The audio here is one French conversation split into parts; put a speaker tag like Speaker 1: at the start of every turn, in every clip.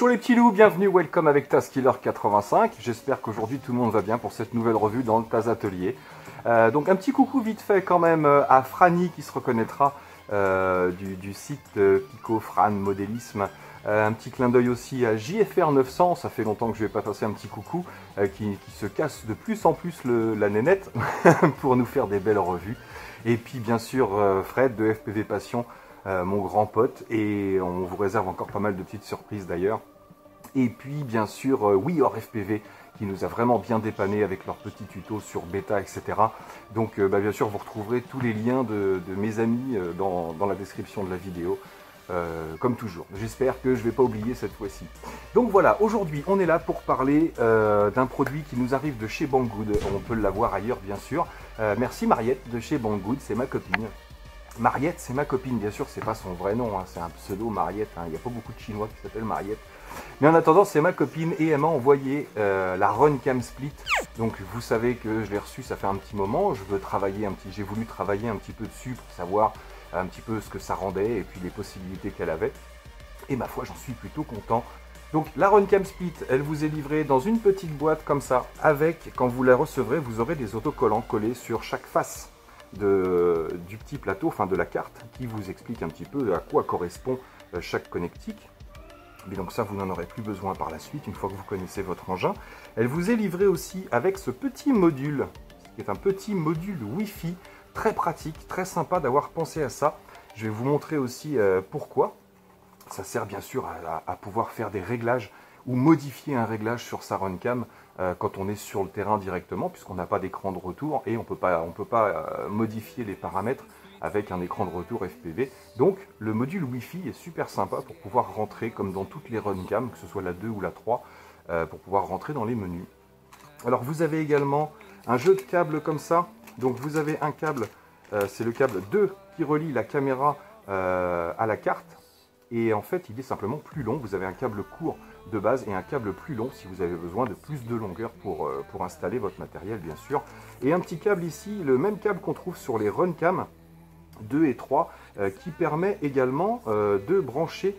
Speaker 1: Bonjour les petits loups, bienvenue, welcome avec TazKiller85. J'espère qu'aujourd'hui tout le monde va bien pour cette nouvelle revue dans le Taz Atelier. Donc un petit coucou vite fait quand même à Franny qui se reconnaîtra du site Pico Fran Modélisme. Un petit clin d'œil aussi à JFR 900, ça fait longtemps que je ne vais pas passer un petit coucou, qui se casse de plus en plus la nénette pour nous faire des belles revues. Et puis bien sûr Fred de FPV Passion, mon grand pote, et on vous réserve encore pas mal de petites surprises d'ailleurs. Et puis bien sûr WeOr FPV qui nous a vraiment bien dépanné avec leurs petits tutos sur bêta, etc. Donc bien sûr vous retrouverez tous les liens de mes amis dans la description de la vidéo. Comme toujours, j'espère que je ne vais pas oublier cette fois-ci. Donc voilà, aujourd'hui on est là pour parler d'un produit qui nous arrive de chez Banggood. On peut l'avoir ailleurs bien sûr. Merci Mariette de chez Banggood, c'est ma copine. Mariette, c'est ma copine, bien sûr, c'est pas son vrai nom, hein, c'est un pseudo Mariette, hein, il n'y a pas beaucoup de Chinois qui s'appellent Mariette. Mais en attendant, c'est ma copine et elle m'a envoyé la Runcam Split. Donc vous savez que je l'ai reçue, ça fait un petit moment, j'ai voulu travailler un petit peu dessus pour savoir un petit peu ce que ça rendait et puis les possibilités qu'elle avait. Et ma foi, j'en suis plutôt content. Donc la Runcam Split, elle vous est livrée dans une petite boîte comme ça, avec, quand vous la recevrez, vous aurez des autocollants collés sur chaque face du petit plateau, enfin de la carte, qui vous explique un petit peu à quoi correspond chaque connectique. Mais donc ça, vous n'en aurez plus besoin par la suite, une fois que vous connaissez votre engin. Elle vous est livrée aussi avec ce petit module, qui est un petit module Wi-Fi, très pratique, très sympa d'avoir pensé à ça. Je vais vous montrer aussi pourquoi. Ça sert bien sûr à pouvoir faire des réglages ou modifier un réglage sur sa Runcam quand on est sur le terrain directement, puisqu'on n'a pas d'écran de retour et on peut pas modifier les paramètres avec un écran de retour FPV. Donc le module Wi-Fi est super sympa pour pouvoir rentrer, comme dans toutes les Runcam, que ce soit la 2 ou la 3, pour pouvoir rentrer dans les menus. Alors vous avez également un jeu de câbles comme ça. Donc vous avez un câble, c'est le câble 2 qui relie la caméra à la carte. Et en fait, il est simplement plus long. Vous avez un câble court de base et un câble plus long si vous avez besoin de plus de longueur pour installer votre matériel, bien sûr. Et un petit câble ici, le même câble qu'on trouve sur les Runcam 2 et 3, qui permet également de brancher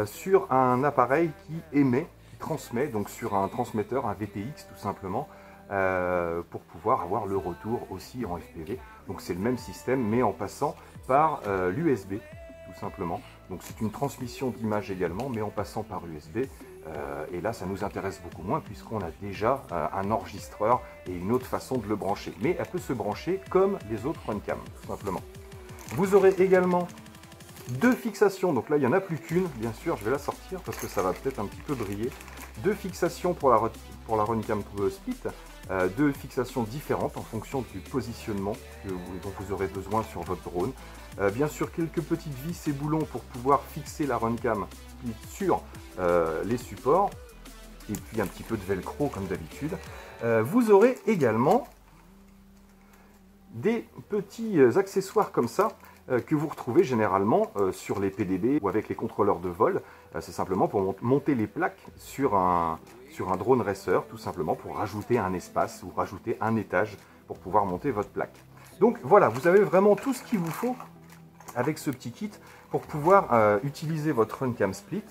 Speaker 1: sur un appareil qui émet, qui transmet, donc sur un transmetteur, un VTX tout simplement, pour pouvoir avoir le retour aussi en FPV. Donc c'est le même système, mais en passant par l'USB, tout simplement. Donc c'est une transmission d'image également, mais en passant par USB. Et là, ça nous intéresse beaucoup moins, puisqu'on a déjà un enregistreur et une autre façon de le brancher. Mais elle peut se brancher comme les autres Runcam, tout simplement. Vous aurez également deux fixations. Donc là, il n'y en a plus qu'une, bien sûr. Je vais la sortir parce que ça va peut-être un petit peu briller. Deux fixations pour la Runcam Split. Deux fixations différentes en fonction du positionnement dont vous aurez besoin sur votre drone. Bien sûr, quelques petites vis et boulons pour pouvoir fixer la Runcam Split sur les supports. Et puis un petit peu de velcro comme d'habitude. Vous aurez également des petits accessoires comme ça que vous retrouvez généralement sur les PDB ou avec les contrôleurs de vol. C'est simplement pour monter les plaques sur un drone racer, tout simplement pour rajouter un espace ou rajouter un étage pour pouvoir monter votre plaque. Donc voilà, vous avez vraiment tout ce qu'il vous faut avec ce petit kit pour pouvoir utiliser votre Runcam Split,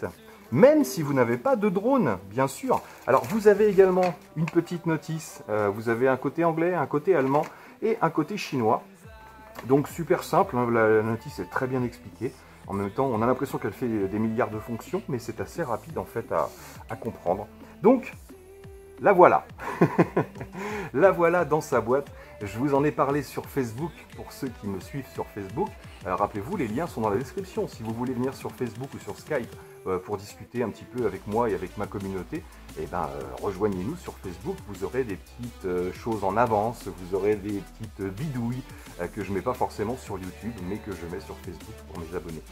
Speaker 1: même si vous n'avez pas de drone, bien sûr. Alors vous avez également une petite notice, vous avez un côté anglais, un côté allemand et un côté chinois. Donc super simple, hein, la notice est très bien expliquée. En même temps, on a l'impression qu'elle fait des milliards de fonctions, mais c'est assez rapide en fait à comprendre. Donc, la voilà. La voilà dans sa boîte. Je vous en ai parlé sur Facebook, pour ceux qui me suivent sur Facebook. Rappelez-vous, les liens sont dans la description. Si vous voulez venir sur Facebook ou sur Skype pour discuter un petit peu avec moi et avec ma communauté, eh ben, rejoignez-nous sur Facebook. Vous aurez des petites choses en avance, vous aurez des petites bidouilles que je ne mets pas forcément sur YouTube, mais que je mets sur Facebook pour mes abonnés.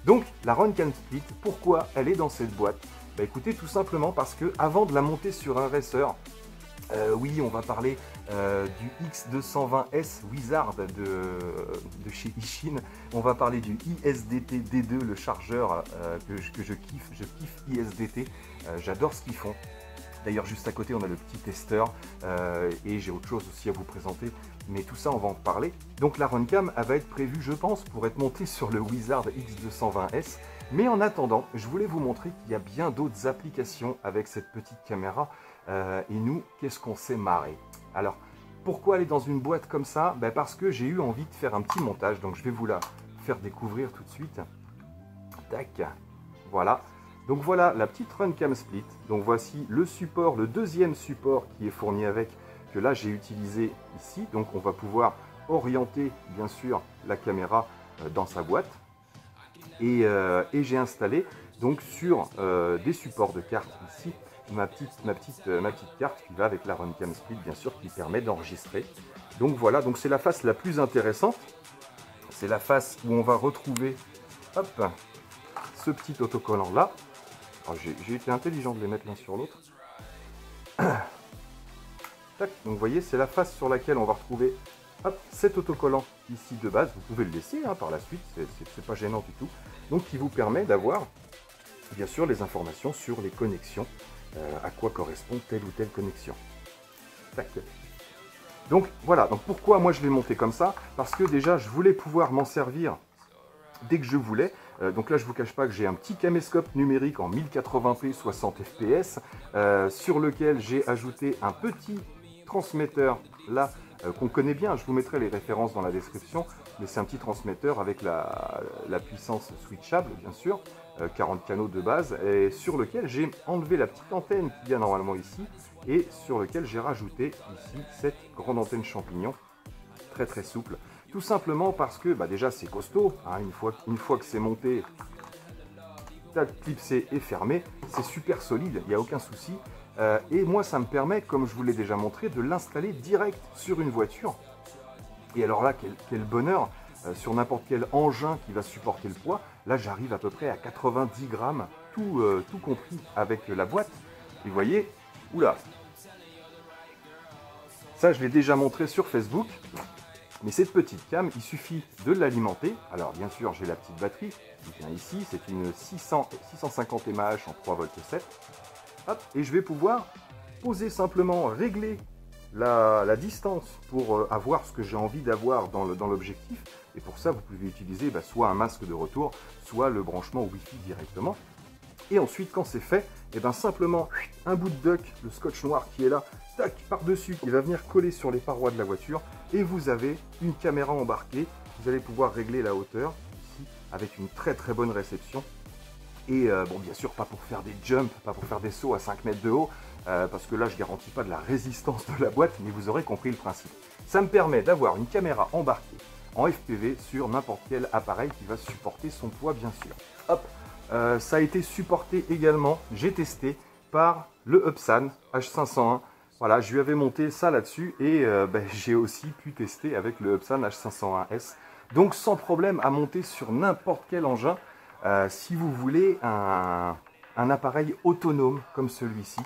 Speaker 1: Donc, la Runcam Split, pourquoi elle est dans cette boîte? Bah, écoutez, tout simplement parce que avant de la monter sur un racer, oui, on va parler du X220S Wizard de chez Ishin. On va parler du ISDT D2, le chargeur que je kiffe. Je kiffe ISDT, j'adore ce qu'ils font. D'ailleurs, juste à côté, on a le petit testeur et j'ai autre chose aussi à vous présenter. Mais tout ça, on va en parler. Donc la Runcam, elle va être prévue, je pense, pour être montée sur le Wizard X220S. Mais en attendant, je voulais vous montrer qu'il y a bien d'autres applications avec cette petite caméra. Et nous, qu'est-ce qu'on s'est marré? Alors, pourquoi aller dans une boîte comme ça? Ben parce que j'ai eu envie de faire un petit montage, donc je vais vous la faire découvrir tout de suite. Tac, voilà. Donc voilà la petite Runcam Split. Donc voici le support, le deuxième support qui est fourni avec, que là j'ai utilisé ici. Donc on va pouvoir orienter bien sûr la caméra dans sa boîte. Et j'ai installé donc sur des supports de cartes ici ma petite carte qui va avec la Runcam Split bien sûr, qui permet d'enregistrer. Donc voilà, donc c'est la face la plus intéressante. C'est la face où on va retrouver hop, ce petit autocollant là. J'ai été intelligent de les mettre l'un sur l'autre. Donc vous voyez, c'est la face sur laquelle on va retrouver hop, cet autocollant ici de base. Vous pouvez le laisser hein, par la suite, c'est pas gênant du tout. Donc qui vous permet d'avoir bien sûr les informations sur les connexions, à quoi correspond telle ou telle connexion. Tac. Donc voilà, donc pourquoi moi je l'ai monté comme ça? Parce que déjà je voulais pouvoir m'en servir dès que je voulais. Donc là je ne vous cache pas que j'ai un petit caméscope numérique en 1080p 60 fps sur lequel j'ai ajouté un petit transmetteur là qu'on connaît bien. Je vous mettrai les références dans la description, mais c'est un petit transmetteur avec la puissance switchable bien sûr, 40 canaux de base, et sur lequel j'ai enlevé la petite antenne qu'il y a normalement ici et sur lequel j'ai rajouté ici cette grande antenne champignon très très souple. Tout simplement parce que bah déjà c'est costaud, hein, une fois que c'est monté, clipsé et fermé, c'est super solide, il n'y a aucun souci. Et moi ça me permet, comme je vous l'ai déjà montré, de l'installer direct sur une voiture. Et alors là, quel bonheur, sur n'importe quel engin qui va supporter le poids, là j'arrive à peu près à 90 grammes, tout compris avec la boîte. Et vous voyez, oula, ça je l'ai déjà montré sur Facebook. Mais cette petite cam, il suffit de l'alimenter. Alors bien sûr, j'ai la petite batterie qui vient ici. C'est une 650 mAh en 3 volts 7. Hop, et je vais pouvoir poser simplement, régler la distance pour avoir ce que j'ai envie d'avoir dans l'objectif. Et pour ça, vous pouvez utiliser soit un masque de retour, soit le branchement Wi-Fi directement. Et ensuite, quand c'est fait, et simplement un bout de duck, le scotch noir qui est là, tac, par-dessus, qui va venir coller sur les parois de la voiture. Et vous avez une caméra embarquée. Vous allez pouvoir régler la hauteur ici avec une très très bonne réception. Et bon, bien sûr, pas pour faire des jumps, pas pour faire des sauts à 5 mètres de haut, parce que là, je ne garantis pas de la résistance de la boîte, mais vous aurez compris le principe. Ça me permet d'avoir une caméra embarquée en FPV sur n'importe quel appareil qui va supporter son poids, bien sûr. Hop, ça a été supporté également, j'ai testé, par le Upsan H501. Voilà, je lui avais monté ça là-dessus et j'ai aussi pu tester avec le Upsan H501S. Donc sans problème à monter sur n'importe quel engin si vous voulez un appareil autonome comme celui-ci.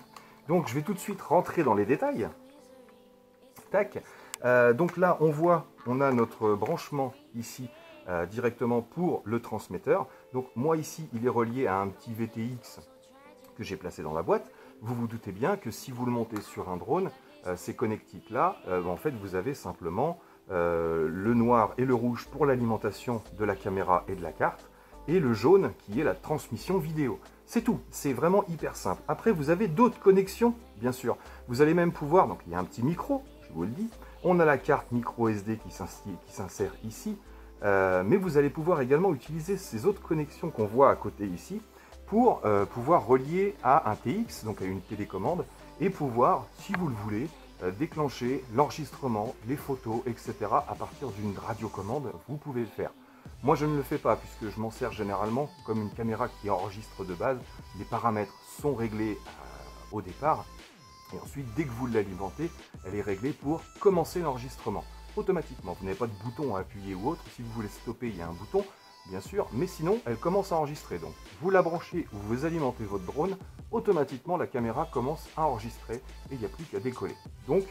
Speaker 1: Donc je vais tout de suite rentrer dans les détails. Tac. Donc là on a notre branchement ici directement pour le transmetteur. Donc moi ici il est relié à un petit VTX que j'ai placé dans la boîte. Vous vous doutez bien que si vous le montez sur un drone, ces connectiques là, en fait vous avez simplement le noir et le rouge pour l'alimentation de la caméra et de la carte, et le jaune qui est la transmission vidéo. C'est tout, c'est vraiment hyper simple. Après vous avez d'autres connexions, bien sûr. Vous allez même pouvoir, donc il y a un petit micro, je vous le dis, on a la carte micro SD qui s'insère ici, mais vous allez pouvoir également utiliser ces autres connexions qu'on voit à côté ici, pour pouvoir relier à un TX, donc à une télécommande, et pouvoir, si vous le voulez, déclencher l'enregistrement, les photos, etc. à partir d'une radiocommande, vous pouvez le faire. Moi je ne le fais pas puisque je m'en sers généralement comme une caméra qui enregistre de base. Les paramètres sont réglés au départ, et ensuite dès que vous l'alimentez, elle est réglée pour commencer l'enregistrement automatiquement. Vous n'avez pas de bouton à appuyer ou autre. Si vous voulez stopper, il y a un bouton, bien sûr, mais sinon elle commence à enregistrer. Donc vous la branchez ou vous alimentez votre drone, automatiquement la caméra commence à enregistrer et il n'y a plus qu'à décoller. Donc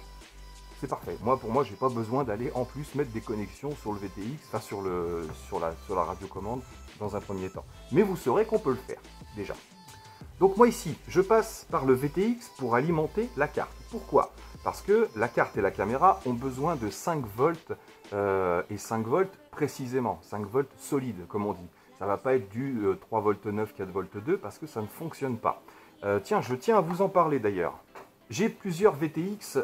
Speaker 1: c'est parfait. Pour moi j'ai pas besoin d'aller en plus mettre des connexions sur le VTX, enfin sur la radiocommande dans un premier temps. Mais vous saurez qu'on peut le faire déjà. Donc moi ici je passe par le VTX pour alimenter la carte. Pourquoi? Parce que la carte et la caméra ont besoin de 5 volts et 5 volts précisément, 5 volts solides comme on dit. Ça ne va pas être du 3 volts 9, 4 volts 2 parce que ça ne fonctionne pas. Tiens, je tiens à vous en parler d'ailleurs. J'ai plusieurs VTX,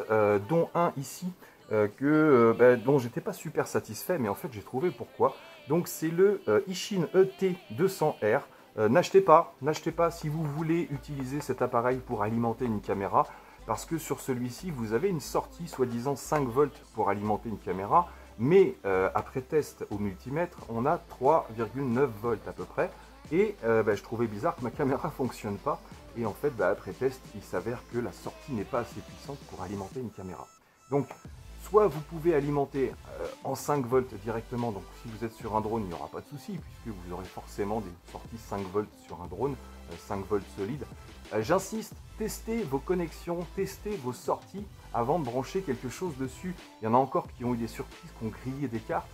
Speaker 1: dont un ici, dont j'étais pas super satisfait, mais en fait j'ai trouvé pourquoi. Donc c'est le Ishin ET200R. N'achetez pas si vous voulez utiliser cet appareil pour alimenter une caméra, parce que sur celui-ci vous avez une sortie soi-disant 5 volts pour alimenter une caméra, mais après test au multimètre on a 3,9 volts à peu près, et je trouvais bizarre que ma caméra ne fonctionne pas, et en fait après test il s'avère que la sortie n'est pas assez puissante pour alimenter une caméra. Donc soit vous pouvez alimenter en 5 volts directement, donc si vous êtes sur un drone, il n'y aura pas de souci, puisque vous aurez forcément des sorties 5 volts sur un drone, 5 volts solides. J'insiste, testez vos connexions, testez vos sorties avant de brancher quelque chose dessus. Il y en a encore qui ont eu des surprises, qui ont grillé des cartes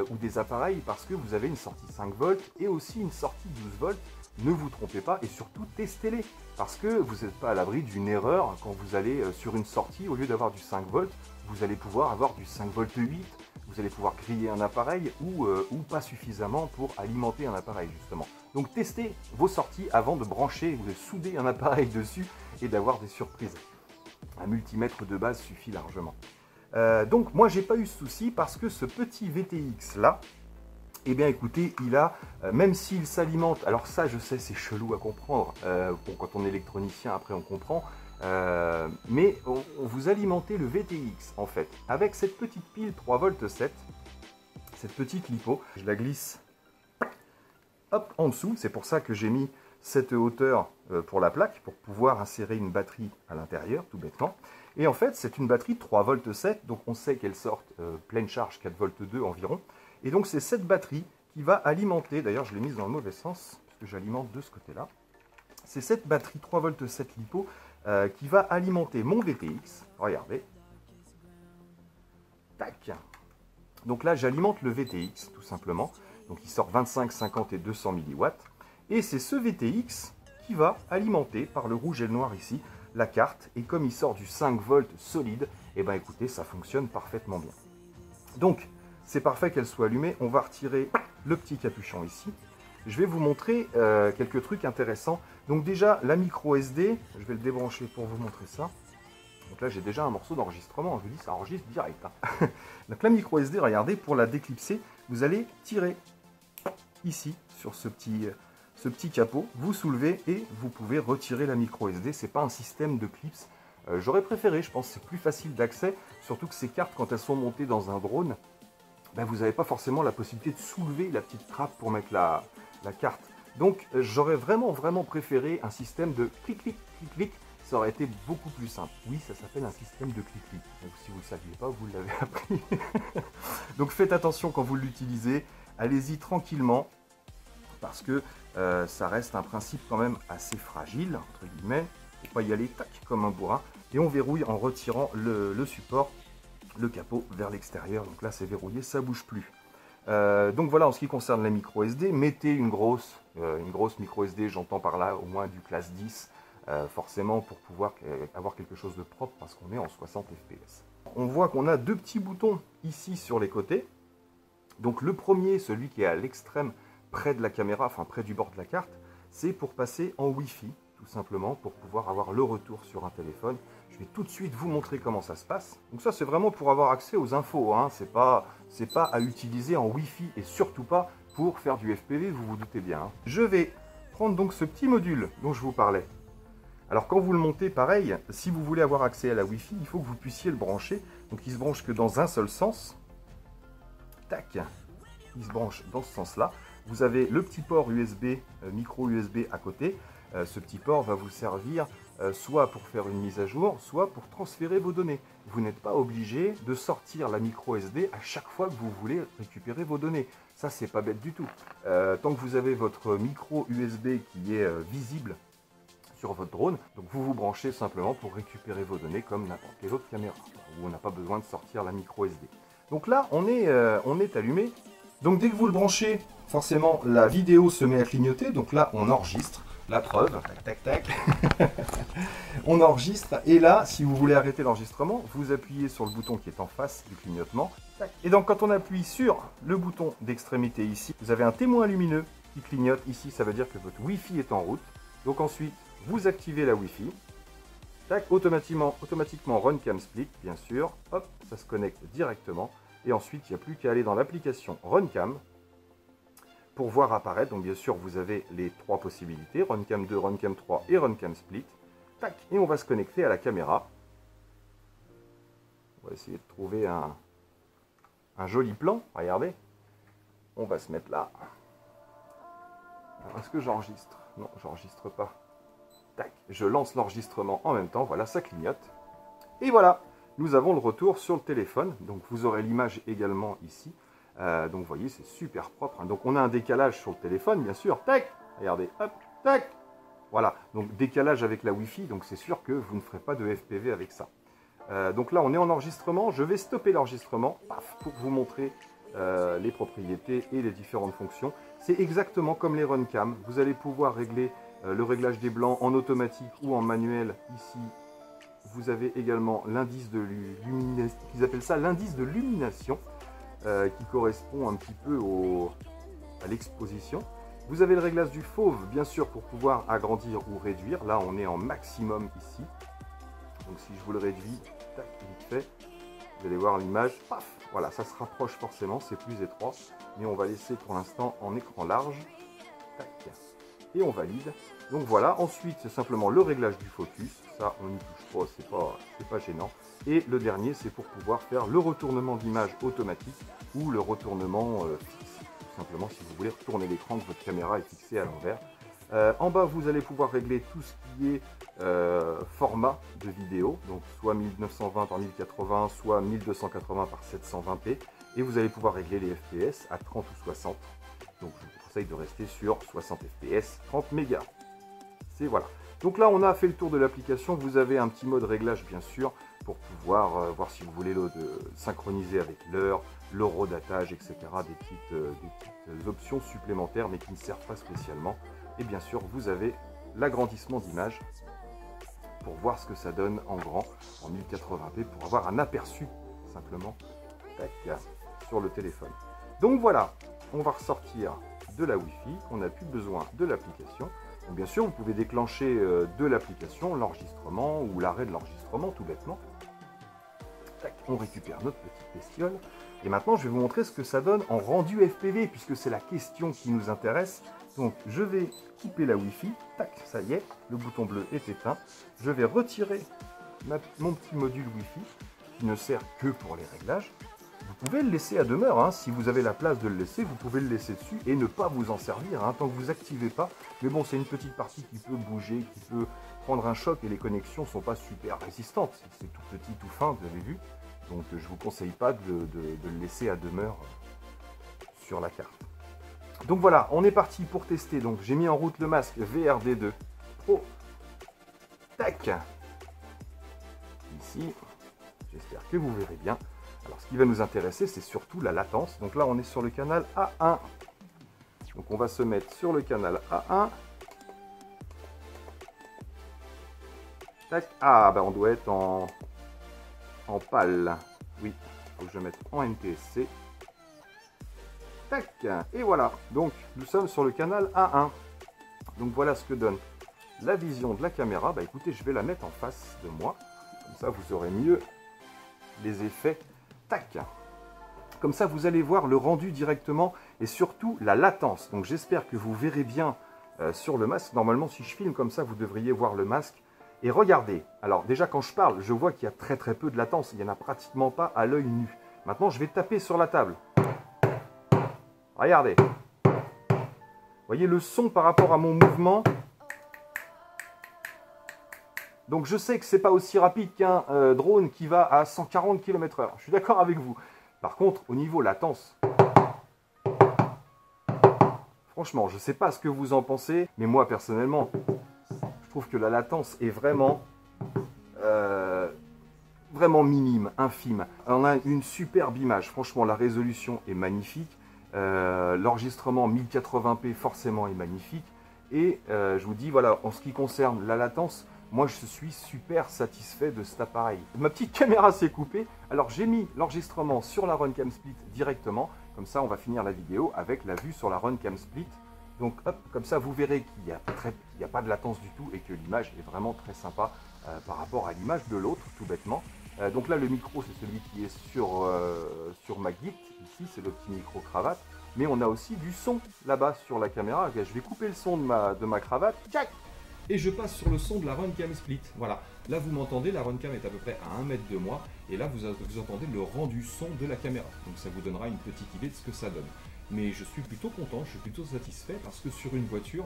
Speaker 1: ou des appareils parce que vous avez une sortie 5 volts et aussi une sortie 12 volts. Ne vous trompez pas et surtout testez-les, parce que vous n'êtes pas à l'abri d'une erreur quand vous allez sur une sortie, au lieu d'avoir du 5 volts, vous allez pouvoir avoir du 5 volts 8, vous allez pouvoir griller un appareil ou pas suffisamment pour alimenter un appareil justement. Donc testez vos sorties avant de brancher ou de souder un appareil dessus et d'avoir des surprises. Un multimètre de base suffit largement. Donc moi j'ai pas eu ce souci parce que ce petit VTX là, eh bien écoutez, il a, même s'il s'alimente, alors ça je sais c'est chelou à comprendre, bon, quand on est électronicien après on comprend, mais vous alimentez le VTX en fait, avec cette petite pile 3 volts 7, cette petite lipo, je la glisse hop, en dessous, c'est pour ça que j'ai mis cette hauteur pour la plaque, pour pouvoir insérer une batterie à l'intérieur, tout bêtement. Et en fait c'est une batterie 3 volts 7, donc on sait qu'elle sort pleine charge 4 volts 2 environ. Et donc c'est cette batterie qui va alimenter, d'ailleurs je l'ai mise dans le mauvais sens, parce que j'alimente de ce côté-là. C'est cette batterie 3 volts 7 lipo qui va alimenter mon VTX. Regardez. Tac. Donc là j'alimente le VTX tout simplement. Donc il sort 25, 50 et 200 mW. Et c'est ce VTX qui va alimenter par le rouge et le noir ici la carte. Et comme il sort du 5 volts solide, et ben écoutez, ça fonctionne parfaitement bien. Donc c'est parfait qu'elle soit allumée. On va retirer le petit capuchon ici. Je vais vous montrer quelques trucs intéressants. Donc déjà, la micro SD, je vais le débrancher pour vous montrer ça. Donc là, j'ai déjà un morceau d'enregistrement. Je vous dis, ça enregistre direct. Hein. Donc la micro SD, regardez, pour la déclipser, vous allez tirer ici sur ce petit capot. Vous soulevez et vous pouvez retirer la micro SD. C'est pas un système de clips. J'aurais préféré, je pense, c'est plus facile d'accès. Surtout que ces cartes, quand elles sont montées dans un drone, vous n'avez pas forcément la possibilité de soulever la petite trappe pour mettre la carte. Donc j'aurais vraiment préféré un système de clic-clic, clic-clic, ça aurait été beaucoup plus simple. Oui, ça s'appelle un système de clic-clic. Si vous ne le saviez pas, vous l'avez appris. Donc faites attention quand vous l'utilisez, allez-y tranquillement, parce que ça reste un principe quand même assez fragile, entre guillemets. Il ne faut pas y aller tac, comme un bourrin. Et on verrouille en retirant le support, le capot vers l'extérieur. Donc là c'est verrouillé, ça bouge plus. Donc voilà, en ce qui concerne la micro SD, mettez une grosse micro SD, j'entends par là au moins du classe 10, forcément pour pouvoir avoir quelque chose de propre, parce qu'on est en 60 fps. On voit qu'on a deux petits boutons ici sur les côtés. Donc le premier, celui qui est à l'extrême près de la caméra, enfin près du bord de la carte, c'est pour passer en Wi-Fi, tout simplement, pour pouvoir avoir le retour sur un téléphone. Je vais tout de suite vous montrer comment ça se passe. Donc ça c'est vraiment pour avoir accès aux infos, hein. C'est pas à utiliser en Wi-Fi et surtout pas pour faire du FPV, vous vous doutez bien. Hein. Je vais prendre donc ce petit module dont je vous parlais. Alors quand vous le montez, pareil, si vous voulez avoir accès à la Wi-Fi, il faut que vous puissiez le brancher. Donc il se branche que dans un seul sens. Tac, il se branche dans ce sens-là. Vous avez le petit port USB, micro USB à côté. Ce petit port va vous servir soit pour faire une mise à jour, soit pour transférer vos données. Vous n'êtes pas obligé de sortir la micro SD à chaque fois que vous voulez récupérer vos données. Ça, c'est pas bête du tout. Tant que vous avez votre micro USB qui est visible sur votre drone, donc vous vous branchez simplement pour récupérer vos données comme n'importe quelle autre caméra, où on n'a pas besoin de sortir la micro SD. Donc là, on est allumé. Donc dès que vous le branchez, forcément, la vidéo se met à clignoter. Donc là, on enregistre. La preuve, tac, tac, tac. On enregistre. Et là, si vous voulez arrêter l'enregistrement, vous appuyez sur le bouton qui est en face du clignotement. Tac. Et donc, quand on appuie sur le bouton d'extrémité ici, vous avez un témoin lumineux qui clignote. Ici, ça veut dire que votre Wi-Fi est en route. Donc ensuite, vous activez la Wi-Fi. Tac, automatiquement RunCam Split, bien sûr. Hop, ça se connecte directement. Et ensuite, il n'y a plus qu'à aller dans l'application RunCam pour voir apparaître. Donc bien sûr, vous avez les 3 possibilités, RunCam 2, RunCam 3 et RunCam Split. Tac, et on va se connecter à la caméra. On va essayer de trouver un joli plan. Regardez. On va se mettre là. Est-ce que j'enregistre? Non, j'enregistre pas. Tac, je lance l'enregistrement en même temps. Voilà, ça clignote. Et voilà, nous avons le retour sur le téléphone. Donc vous aurez l'image également ici. Donc vous voyez, c'est super propre. Donc on a un décalage sur le téléphone, bien sûr. Tac, regardez, hop, tac. Voilà, donc décalage avec la Wi-Fi. Donc c'est sûr que vous ne ferez pas de FPV avec ça. Donc là, on est en enregistrement. Je vais stopper l'enregistrement pour vous montrer les propriétés et les différentes fonctions. C'est exactement comme les RunCam. Vous allez pouvoir régler le réglage des blancs en automatique ou en manuel. Ici, vous avez également l'indice de luminosité, ils appellent ça l'indice de lumination, qui correspond un petit peu à l'exposition. Vous avez le réglage du fauve, bien sûr, pour pouvoir agrandir ou réduire. Là, on est en maximum ici. Donc si je vous le réduis, tac, vite fait, vous allez voir l'image, paf, voilà, ça se rapproche forcément, c'est plus étroit, mais on va laisser pour l'instant en écran large, tac, et on valide. Donc voilà, ensuite c'est simplement le réglage du focus, ça on n'y touche pas, c'est pas gênant. Et le dernier, c'est pour pouvoir faire le retournement d'image automatique ou le retournement fixe, tout simplement si vous voulez retourner l'écran que votre caméra est fixée à l'envers. En bas, vous allez pouvoir régler tout ce qui est format de vidéo, donc soit 1920 par 1080, soit 1280 par 720p, et vous allez pouvoir régler les FPS à 30 ou 60. Donc je vous conseille de rester sur 60 FPS, 30 mégas. C'est voilà. Donc là, on a fait le tour de l'application. Vous avez un petit mode réglage, bien sûr, pour pouvoir voir si vous voulez le synchroniser avec l'heure, l'horodatage, etc. Des petites options supplémentaires, mais qui ne servent pas spécialement. Et bien sûr, vous avez l'agrandissement d'image pour voir ce que ça donne en grand, en 1080p, pour avoir un aperçu, simplement, tac, sur le téléphone. Donc voilà, on va ressortir de la Wi-Fi, on n'a plus besoin de l'application. Bien sûr, vous pouvez déclencher de l'application l'enregistrement ou l'arrêt de l'enregistrement, tout bêtement. Tac, on récupère notre petite bestiole. Et maintenant, je vais vous montrer ce que ça donne en rendu FPV, puisque c'est la question qui nous intéresse. Donc, je vais couper la Wi-Fi. Tac, ça y est, le bouton bleu est éteint. Je vais retirer mon petit module Wi-Fi, qui ne sert que pour les réglages. Vous pouvez le laisser à demeure, hein. Si vous avez la place de le laisser, vous pouvez le laisser dessus et ne pas vous en servir, hein, tant que vous n'activez pas. Mais bon, c'est une petite partie qui peut bouger, qui peut prendre un choc et les connexions ne sont pas super résistantes. C'est tout petit, tout fin, vous avez vu. Donc je ne vous conseille pas de le laisser à demeure sur la carte. Donc voilà, on est parti pour tester. Donc j'ai mis en route le masque VRD2 Pro. Tac. Ici, j'espère que vous verrez bien. Alors ce qui va nous intéresser, c'est surtout la latence. Donc là, on est sur le canal A1. Donc on va se mettre sur le canal A1. Tac. Ah, ben on doit être en PAL. Oui, il faut que je mette en NTSC. Tac. Et voilà. Donc nous sommes sur le canal A1. Donc voilà ce que donne la vision de la caméra. Bah écoutez, je vais la mettre en face de moi. Comme ça, vous aurez mieux les effets. Tac. Comme ça, vous allez voir le rendu directement et surtout la latence. Donc j'espère que vous verrez bien sur le masque. Normalement, si je filme comme ça, vous devriez voir le masque. Et regardez, alors déjà quand je parle, je vois qu'il y a très peu de latence. Il n'y en a pratiquement pas à l'œil nu. Maintenant, je vais taper sur la table. Regardez. Vous voyez le son par rapport à mon mouvement. Donc je sais que ce n'est pas aussi rapide qu'un drone qui va à 140 km/h. Je suis d'accord avec vous. Par contre, au niveau latence, franchement, je ne sais pas ce que vous en pensez, mais moi personnellement, je trouve que la latence est vraiment minime, infime. On a une superbe image. Franchement, la résolution est magnifique. L'enregistrement 1080p forcément est magnifique. Et je vous dis, voilà, en ce qui concerne la latence, moi, je suis super satisfait de cet appareil. Ma petite caméra s'est coupée. Alors, j'ai mis l'enregistrement sur la RunCam Split directement. Comme ça, on va finir la vidéo avec la vue sur la RunCam Split. Donc hop, comme ça vous verrez qu'il n'y a pas de latence du tout et que l'image est vraiment très sympa par rapport à l'image de l'autre, tout bêtement. Donc là le micro c'est celui qui est sur ma Git, ici c'est le petit micro cravate, mais on a aussi du son là-bas sur la caméra. Je vais couper le son de ma cravate, tchac, et je passe sur le son de la Runcam Split. Voilà, là vous m'entendez, la Runcam est à peu près à 1 mètre de moi, et là vous entendez le rendu son de la caméra. Donc ça vous donnera une petite idée de ce que ça donne. Mais je suis plutôt content, je suis plutôt satisfait parce que sur une voiture,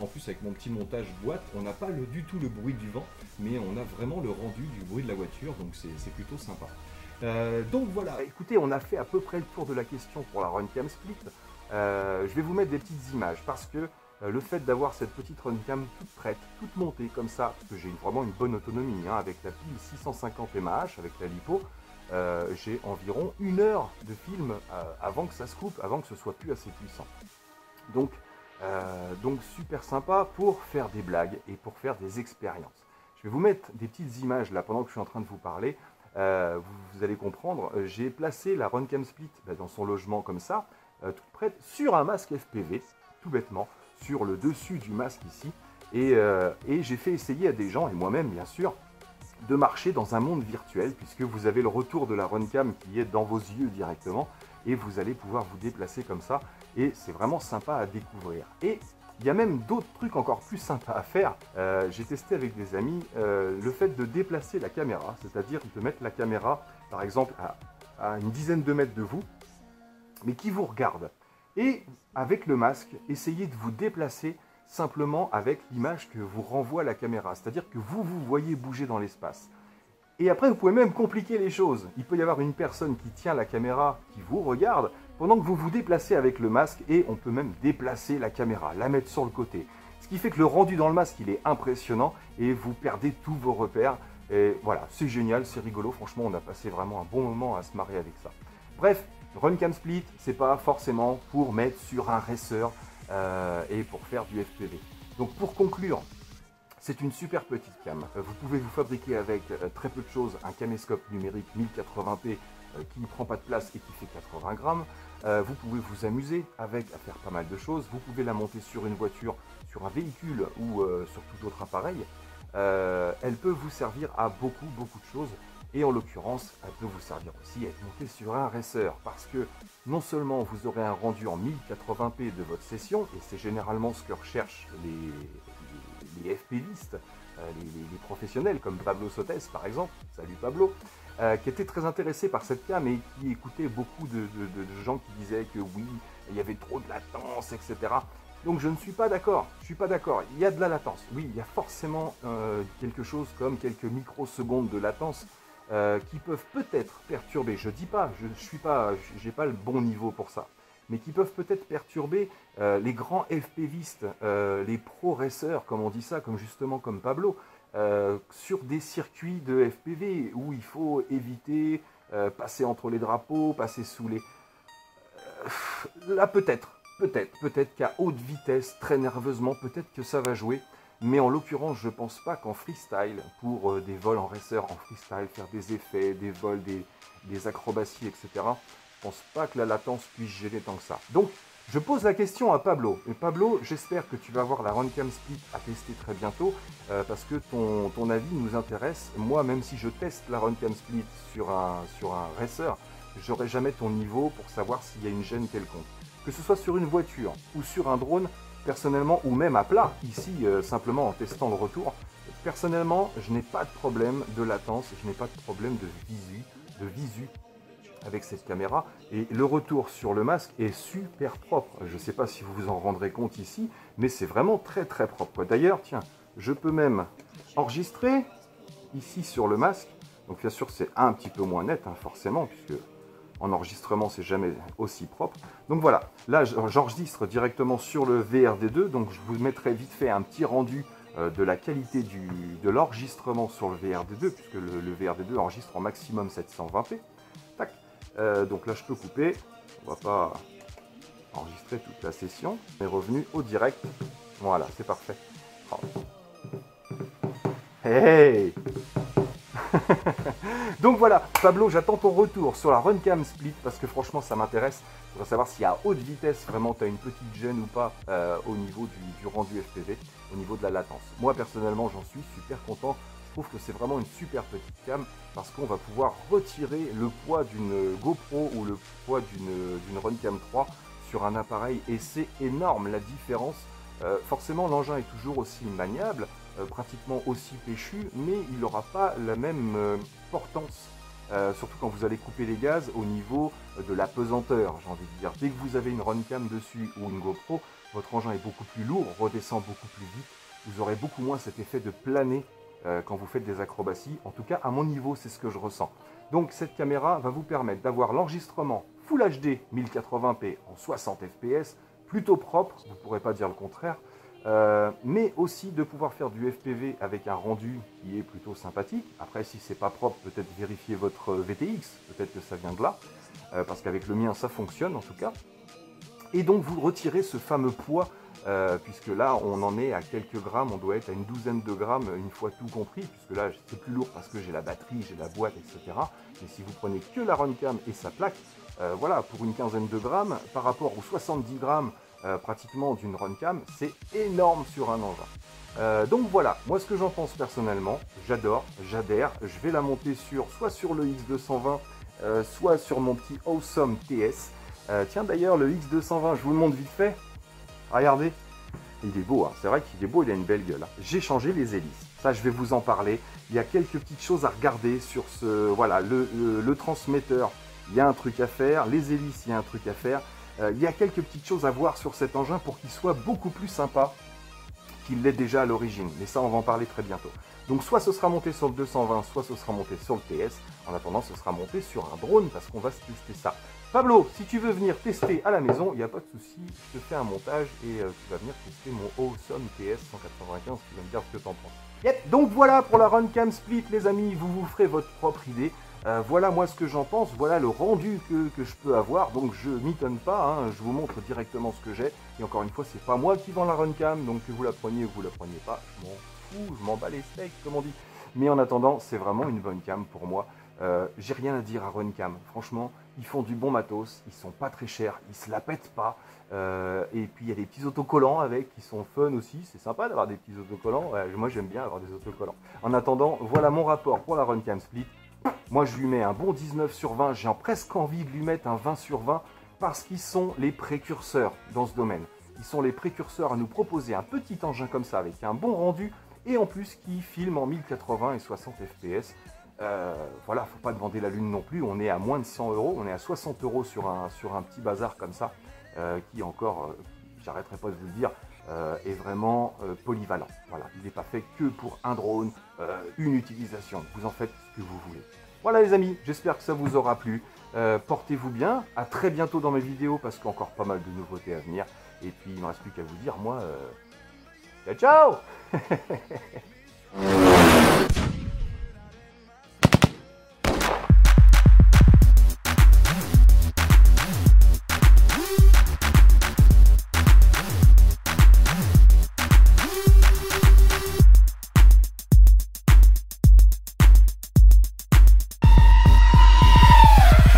Speaker 1: en plus avec mon petit montage boîte, on n'a pas du tout le bruit du vent, mais on a vraiment le rendu du bruit de la voiture, donc c'est plutôt sympa. Donc voilà, écoutez, on a fait à peu près le tour de la question pour la Runcam Split. Je vais vous mettre des petites images parce que le fait d'avoir cette petite Runcam toute prête, toute montée comme ça, parce que j'ai vraiment une bonne autonomie, hein, avec la pile 650 mAh, avec la lipo, j'ai environ 1 heure de film avant que ça se coupe, avant que ce soit plus assez puissant. Donc super sympa pour faire des blagues et pour faire des expériences. Je vais vous mettre des petites images là pendant que je suis en train de vous parler. Vous allez comprendre, j'ai placé la Runcam Split dans son logement comme ça, toute prête, sur un masque FPV, tout bêtement, sur le dessus du masque ici, et j'ai fait essayer à des gens, et moi-même bien sûr, de marcher dans un monde virtuel, puisque vous avez le retour de la Runcam qui est dans vos yeux directement, et vous allez pouvoir vous déplacer comme ça, et c'est vraiment sympa à découvrir. Et il y a même d'autres trucs encore plus sympas à faire. J'ai testé avec des amis le fait de déplacer la caméra, c'est-à-dire de mettre la caméra, par exemple, à une dizaine de mètres de vous, mais qui vous regarde. Et avec le masque, essayez de vous déplacer simplement avec l'image que vous renvoie la caméra, c'est-à-dire que vous voyez bouger dans l'espace. Et après, vous pouvez même compliquer les choses. Il peut y avoir une personne qui tient la caméra, qui vous regarde, pendant que vous vous déplacez avec le masque, et on peut même déplacer la caméra, la mettre sur le côté. Ce qui fait que le rendu dans le masque, il est impressionnant, et vous perdez tous vos repères. Et voilà, c'est génial, c'est rigolo, franchement, on a passé vraiment un bon moment à se marrer avec ça. Bref, Runcam Split, c'est pas forcément pour mettre sur un racer et pour faire du FPV. Donc pour conclure, c'est une super petite cam. Vous pouvez vous fabriquer avec très peu de choses un caméscope numérique 1080p qui ne prend pas de place et qui fait 80 grammes. Vous pouvez vous amuser avec à faire pas mal de choses. Vous pouvez la monter sur une voiture, sur un véhicule ou sur tout autre appareil. Elle peut vous servir à beaucoup de choses. Et en l'occurrence, elle peut vous servir aussi à être montée sur un racer, parce que non seulement vous aurez un rendu en 1080p de votre session, et c'est généralement ce que recherchent les FPVistes, les professionnels comme Pablo Sotes par exemple, salut Pablo, qui était très intéressé par cette cam et qui écoutait beaucoup de gens qui disaient que oui, il y avait trop de latence, etc. Donc je ne suis pas d'accord, il y a de la latence, oui, il y a forcément quelque chose comme quelques microsecondes de latence, qui peuvent peut-être perturber, je dis pas, j'ai pas le bon niveau pour ça, mais qui peuvent peut-être perturber les grands FPVistes, les pro racers, comme on dit ça, comme Pablo, sur des circuits de FPV où il faut éviter, passer entre les drapeaux, passer sous les... Là peut-être qu'à haute vitesse, très nerveusement, peut-être que ça va jouer. Mais en l'occurrence, je pense pas qu'en freestyle, pour des vols en racer, en freestyle, faire des effets, des vols, des acrobaties, etc., je pense pas que la latence puisse gêner tant que ça. Donc, je pose la question à Pablo. Et Pablo, j'espère que tu vas avoir la Runcam Split à tester très bientôt, parce que ton avis nous intéresse. Moi, même si je teste la Runcam Split sur un racer, j'aurai jamais ton niveau pour savoir s'il y a une gêne quelconque. Que ce soit sur une voiture ou sur un drone, personnellement, ou même à plat, ici, simplement en testant le retour, personnellement, je n'ai pas de problème de latence, je n'ai pas de problème de visu avec cette caméra. Et le retour sur le masque est super propre. Je ne sais pas si vous vous en rendrez compte ici, mais c'est vraiment très propre. D'ailleurs, tiens, je peux même enregistrer ici sur le masque. Donc bien sûr, c'est un petit peu moins net, hein, forcément, puisque... en enregistrement, c'est jamais aussi propre. Donc voilà, là j'enregistre directement sur le VRD2, donc je vous mettrai vite fait un petit rendu de la qualité de l'enregistrement sur le VRD2, puisque le VRD2 enregistre en maximum 720p. Tac. Donc là je peux couper, on va pas enregistrer toute la session. On est revenu au direct, voilà, c'est parfait. Oh. Hey! Donc voilà, Pablo, j'attends ton retour sur la Runcam Split parce que franchement ça m'intéresse. Je voudrais savoir si à haute vitesse vraiment tu as une petite gêne ou pas au niveau du rendu FPV, au niveau de la latence. Moi personnellement j'en suis super content. Je trouve que c'est vraiment une super petite cam parce qu'on va pouvoir retirer le poids d'une GoPro ou le poids d'une Runcam 3 sur un appareil et c'est énorme la différence. Forcément l'engin est toujours aussi maniable, pratiquement aussi péchu, mais il n'aura pas la même portance, surtout quand vous allez couper les gaz au niveau de la pesanteur, j'ai envie de dire. Dès que vous avez une Runcam dessus ou une GoPro, votre engin est beaucoup plus lourd, redescend beaucoup plus vite, vous aurez beaucoup moins cet effet de planer quand vous faites des acrobaties. En tout cas, à mon niveau, c'est ce que je ressens. Donc cette caméra va vous permettre d'avoir l'enregistrement Full HD 1080p en 60 fps, plutôt propre, vous ne pourrez pas dire le contraire, mais aussi de pouvoir faire du FPV avec un rendu qui est plutôt sympathique. Après, si c'est pas propre, peut-être vérifier votre VTX, peut-être que ça vient de là, parce qu'avec le mien, ça fonctionne en tout cas. Et donc, vous retirez ce fameux poids, puisque là, on en est à quelques grammes, on doit être à une douzaine de grammes une fois tout compris, puisque là, c'est plus lourd parce que j'ai la batterie, j'ai la boîte, etc. Mais si vous prenez que la Runcam et sa plaque, voilà, pour une quinzaine de grammes, par rapport aux 70 grammes pratiquement d'une Runcam, c'est énorme sur un engin. Donc voilà, moi ce que j'en pense personnellement, j'adore, j'adhère, je vais la monter soit sur le X220, soit sur mon petit Awesome TS. Tiens d'ailleurs, le X220, je vous le montre vite fait, regardez, il est beau, hein. C'est vrai qu'il est beau, il a une belle gueule. Hein. J'ai changé les hélices, ça je vais vous en parler, il y a quelques petites choses à regarder sur ce, voilà, le transmetteur. Il y a un truc à faire, les hélices, il y a un truc à faire. Il y a quelques petites choses à voir sur cet engin pour qu'il soit beaucoup plus sympa qu'il l'est déjà à l'origine. Mais ça, on va en parler très bientôt. Donc soit ce sera monté sur le 220, soit ce sera monté sur le TS. En attendant, ce sera monté sur un drone parce qu'on va se tester ça. Pablo, si tu veux venir tester à la maison, il n'y a pas de souci, je te fais un montage et tu vas venir tester mon Awesome TS 195, tu vas me dire ce que tu en penses. Yep, donc voilà pour la Runcam Split, les amis, vous vous ferez votre propre idée. Voilà moi ce que j'en pense, voilà le rendu que je peux avoir, donc je m'étonne pas, hein, je vous montre directement ce que j'ai, et encore une fois c'est pas moi qui vends la Runcam, donc que vous la preniez ou vous la preniez pas, je m'en fous, je m'en bats les steaks comme on dit, mais en attendant c'est vraiment une bonne cam pour moi, j'ai rien à dire à Runcam, franchement ils font du bon matos, ils sont pas très chers, ils se la pètent pas, et puis il y a des petits autocollants avec qui sont fun aussi, c'est sympa d'avoir des petits autocollants, moi j'aime bien avoir des autocollants. En attendant, voilà mon rapport pour la Runcam Split. Moi je lui mets un bon 19 sur 20, j'ai presque envie de lui mettre un 20 sur 20 parce qu'ils sont les précurseurs dans ce domaine. Ils sont les précurseurs à nous proposer un petit engin comme ça avec un bon rendu et en plus qui filme en 1080 et 60 fps. Voilà, faut pas demander la lune non plus, on est à moins de 100 €, on est à 60 € sur un petit bazar comme ça qui encore, j'arrêterai pas de vous le dire, est vraiment polyvalent. Voilà, il n'est pas fait que pour un drone, une utilisation. Vous en faites ce que vous voulez. Voilà les amis, j'espère que ça vous aura plu. Portez-vous bien, à très bientôt dans mes vidéos parce qu'il y a encore pas mal de nouveautés à venir. Et puis il ne me reste plus qu'à vous dire, moi, ciao ciao.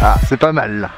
Speaker 2: Ah, c'est pas mal là.